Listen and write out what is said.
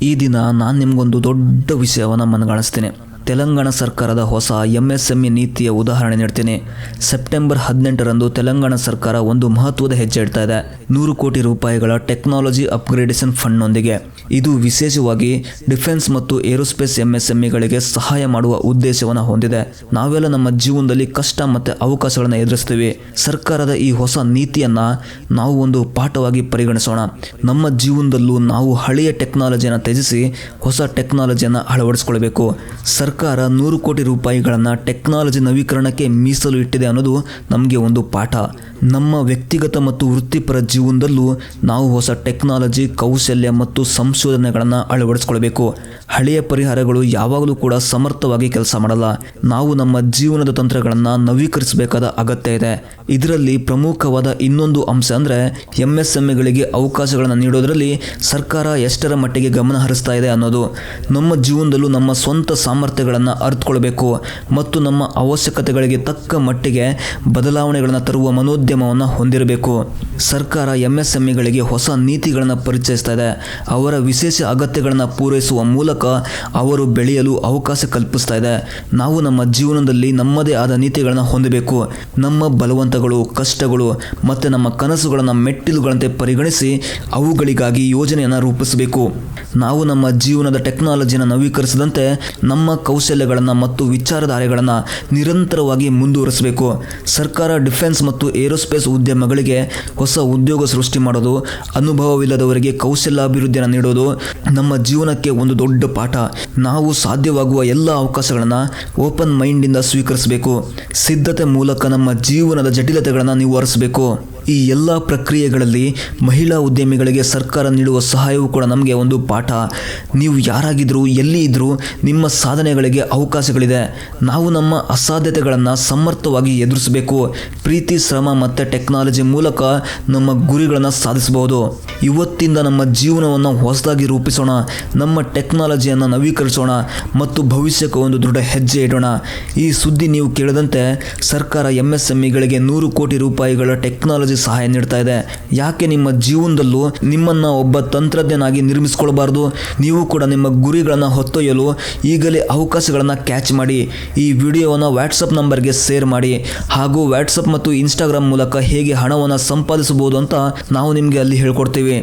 ಈ ದಿನ ನಾನು ನಿಮಗೊಂದು ದೊಡ್ಡ ವಿಷಯವನ್ನು ಮನಗಾಣಿಸ್ತೀನಿ. ತೆಲಂಗಾಣ ಸರ್ಕಾರದ ಹೊಸ MSME ನೀತಿಯ ಉದಾಹರಣೆ ನೀಡ್ತೀನಿ. ಸೆಪ್ಟೆಂಬರ್ 18ರಂದು ತೆಲಂಗಾಣ ಸರ್ಕಾರ ಒಂದು ಮಹತ್ವದ ಹೆಜ್ಜೆ ಇಡ್ತಾ ಇದೆ. 100 ಕೋಟಿ ರೂಪಾಯಿಗಳ ಟೆಕ್ನಾಲಜಿ ಅಪ್ಗ್ರೇಡೇಷನ್ ಫಂಡ್ನೊಂದಿಗೆ. ಇದು ವಿಶೇಷವಾಗಿ ಡಿಫೆನ್ಸ್ ಮತ್ತು ಏರೋಸ್ಪೇಸ್ MSMEಗಳಿಗೆ ಸಹಾಯ ಮಾಡುವ ಉದ್ದೇಶವನ್ನು ಹೊಂದಿದೆ. ನಾವೆಲ್ಲ ನಮ್ಮ ಜೀವನದಲ್ಲಿ ಕಷ್ಟ ಮತ್ತು ಅವಕಾಶಗಳನ್ನು ಎದುರಿಸ್ತೀವಿ. ಸರ್ಕಾರದ ಈ ಹೊಸ ನೀತಿಯನ್ನು ನಾವು ಒಂದು ಪಾಠವಾಗಿ ಪರಿಗಣಿಸೋಣ. ನಮ್ಮ ಜೀವನದಲ್ಲೂ ನಾವು ಹಳೆಯ ಟೆಕ್ನಾಲಜಿಯನ್ನು ತ್ಯಜಿಸಿ ಹೊಸ ಟೆಕ್ನಾಲಜಿಯನ್ನು ಅಳವಡಿಸ್ಕೊಳ್ಬೇಕು. ಸರ್ಕಾರ 100 ಕೋಟಿ ರೂಪಾಯಿಗಳನ್ನು ಟೆಕ್ನಾಲಜಿ ನವೀಕರಣಕ್ಕೆ ಮೀಸಲು ಇಟ್ಟಿದೆ ಅನ್ನೋದು ನಮಗೆ ಒಂದು ಪಾಠ. ನಮ್ಮ ವ್ಯಕ್ತಿಗತ ಮತ್ತು ವೃತ್ತಿಪರ ಜೀವನದಲ್ಲೂ ನಾವು ಹೊಸ ಟೆಕ್ನಾಲಜಿ, ಕೌಶಲ್ಯ ಮತ್ತು ಸಂಶೋಧನೆಗಳನ್ನು ಅಳವಡಿಸ್ಕೊಳ್ಬೇಕು. ಹಳೆಯ ಪರಿಹಾರಗಳು ಯಾವಾಗಲೂ ಕೂಡ ಸಮರ್ಥವಾಗಿ ಕೆಲಸ ಮಾಡಲ್ಲ. ನಾವು ನಮ್ಮ ಜೀವನದ ತಂತ್ರಗಳನ್ನು ನವೀಕರಿಸಬೇಕಾದ ಅಗತ್ಯ ಇದೆ. ಇದರಲ್ಲಿ ಪ್ರಮುಖವಾದ ಇನ್ನೊಂದು ಅಂಶ ಅಂದರೆ MSMEಗಳಿಗೆ ಅವಕಾಶಗಳನ್ನು ನೀಡೋದರಲ್ಲಿ ಸರ್ಕಾರ ಎಷ್ಟರ ಮಟ್ಟಿಗೆ ಗಮನ ಹರಿಸ್ತಾ ಇದೆ ಅನ್ನೋದು. ನಮ್ಮ ಜೀವನದಲ್ಲೂ ನಮ್ಮ ಸ್ವಂತ ಸಾಮರ್ಥ್ಯಗಳನ್ನು ಅರಿತುಕೊಳ್ಬೇಕು ಮತ್ತು ನಮ್ಮ ಅವಶ್ಯಕತೆಗಳಿಗೆ ತಕ್ಕ ಮಟ್ಟಿಗೆ ಬದಲಾವಣೆಗಳನ್ನು ತರುವ ಮನೋದ್ಯಮವನ್ನು ಹೊಂದಿರಬೇಕು. ಸರ್ಕಾರ MSMEಗಳಿಗೆ ಹೊಸ ನೀತಿಗಳನ್ನು ಪರಿಚಯಿಸ್ತಾ ಇದೆ. ಅವರ ವಿಶೇಷ ಅಗತ್ಯಗಳನ್ನು ಪೂರೈಸುವ ಮೂಲಕ ಅವರು ಬೆಳೆಯಲು ಅವಕಾಶ ಕಲ್ಪಿಸ್ತಾ ಇದೆ. ನಾವು ನಮ್ಮ ಜೀವನದಲ್ಲಿ ನಮ್ಮದೇ ಆದ ನೀತಿಗಳನ್ನು ಹೊಂದಬೇಕು. ನಮ್ಮ ಬಲವಂತಗಳು, ಕಷ್ಟಗಳು ಮತ್ತು ನಮ್ಮ ಕನಸುಗಳನ್ನು ಮೆಟ್ಟಿಲುಗಳಂತೆ ಪರಿಗಣಿಸಿ ಅವುಗಳಿಗಾಗಿ ಯೋಜನೆಯನ್ನು ರೂಪಿಸಬೇಕು. ನಾವು ನಮ್ಮ ಜೀವನದ ಟೆಕ್ನಾಲಜಿಯನ್ನು ನವೀಕರಿಸಿದಂತೆ ನಮ್ಮ ಕೌಶಲ್ಯಗಳನ್ನು ಮತ್ತು ವಿಚಾರಧಾರೆಗಳನ್ನು ನಿರಂತರವಾಗಿ ಮುಂದುವರಿಸಬೇಕು. ಸರ್ಕಾರ ಡಿಫೆನ್ಸ್ ಮತ್ತು ಏರೋಸ್ಪೇಸ್ ಉದ್ಯಮಗಳಿಗೆ ಹೊಸ ಉದ್ಯೋಗ ಸೃಷ್ಟಿ ಮಾಡೋದು, ಅನುಭವವಿಲ್ಲದವರಿಗೆ ಕೌಶಲ್ಯಾಭಿವೃದ್ಧಿಯನ್ನು ನೀಡೋದು ನಮ್ಮ ಜೀವನಕ್ಕೆ ಒಂದು ದೊಡ್ಡ ಪಾಠ. ನಾವು ಸಾಧ್ಯವಾಗುವ ಎಲ್ಲ ಅವಕಾಶಗಳನ್ನು ಓಪನ್ ಮೈಂಡಿಂದ ಸ್ವೀಕರಿಸಬೇಕು. ಸಿದ್ಧತೆ ಮೂಲಕ ನಮ್ಮ ಜೀವನದ ಜಟಿಲತೆಗಳನ್ನು ನಿವಾರಿಸಬೇಕು. ಈ ಎಲ್ಲ ಪ್ರಕ್ರಿಯೆಗಳಲ್ಲಿ ಮಹಿಳಾ ಉದ್ಯಮಿಗಳಿಗೆ ಸರ್ಕಾರ ನೀಡುವ ಸಹಾಯವೂ ಕೂಡ ನಮಗೆ ಒಂದು ಪಾಠ. ನೀವು ಯಾರಾಗಿದ್ದರೂ, ಎಲ್ಲಿ ಇದ್ದರೂ ನಿಮ್ಮ ಸಾಧನೆಗಳಿಗೆ ಅವಕಾಶಗಳಿದೆ. ನಾವು ನಮ್ಮ ಅಸಾಧ್ಯತೆಗಳನ್ನು ಸಮರ್ಥವಾಗಿ ಎದುರಿಸಬೇಕು. ಪ್ರೀತಿ, ಶ್ರಮ ಮತ್ತು ಟೆಕ್ನಾಲಜಿ ಮೂಲಕ ನಮ್ಮ ಗುರಿಗಳನ್ನು ಸಾಧಿಸಬಹುದು. ಇವತ್ತಿಂದ ನಮ್ಮ ಜೀವನವನ್ನು ಹೊಸದಾಗಿ ರೂಪಿಸೋಣ, ನಮ್ಮ ಟೆಕ್ನಾಲಜಿಯನ್ನು ನವೀಕರಿಸೋಣ ಮತ್ತು ಭವಿಷ್ಯಕ್ಕೆ ಒಂದು ದೃಢ ಹೆಜ್ಜೆ ಇಡೋಣ. ಈ ಸುದ್ದಿ ನೀವು ಕೇಳಿದಂತೆ ಸರ್ಕಾರ MSMEಗಳಿಗೆ 100 ಕೋಟಿ ರೂಪಾಯಿಗಳ ಟೆಕ್ನಾಲಜಿ ಸಹಾಯ ನೀಡ್ತಾ ಇದೆ. ಯಾಕೆ ನಿಮ್ಮ ಜೀವನದಲ್ಲೂ ನಿಮ್ಮನ್ನು ಒಬ್ಬ ತಂತ್ರಜ್ಞನಾಗಿ ನಿರ್ಮಿಸಿಕೊಳ್ಳಬಾರದು? ನೀವು ಕೂಡ ನಿಮ್ಮ ಗುರಿಗಳನ್ನು ಹೊತ್ತೊಯ್ಯಲು ಈಗಲೇ ಅವಕಾಶಗಳನ್ನು ಕ್ಯಾಚ್ ಮಾಡಿ. ಈ ವಿಡಿಯೋವನ್ನು ವಾಟ್ಸಪ್ ನಂಬರ್ಗೆ ಶೇರ್ ಮಾಡಿ. ಹಾಗೂ ವಾಟ್ಸಪ್ ಮತ್ತು ಇನ್ಸ್ಟಾಗ್ರಾಮ್ ಮೂಲಕ ಹೇಗೆ ಹಣವನ್ನು ಸಂಪಾದಿಸಬಹುದು ಅಂತ ನಾವು ನಿಮಗೆ ಅಲ್ಲಿ ಹೇಳ್ಕೊಡ್ತೀವಿ.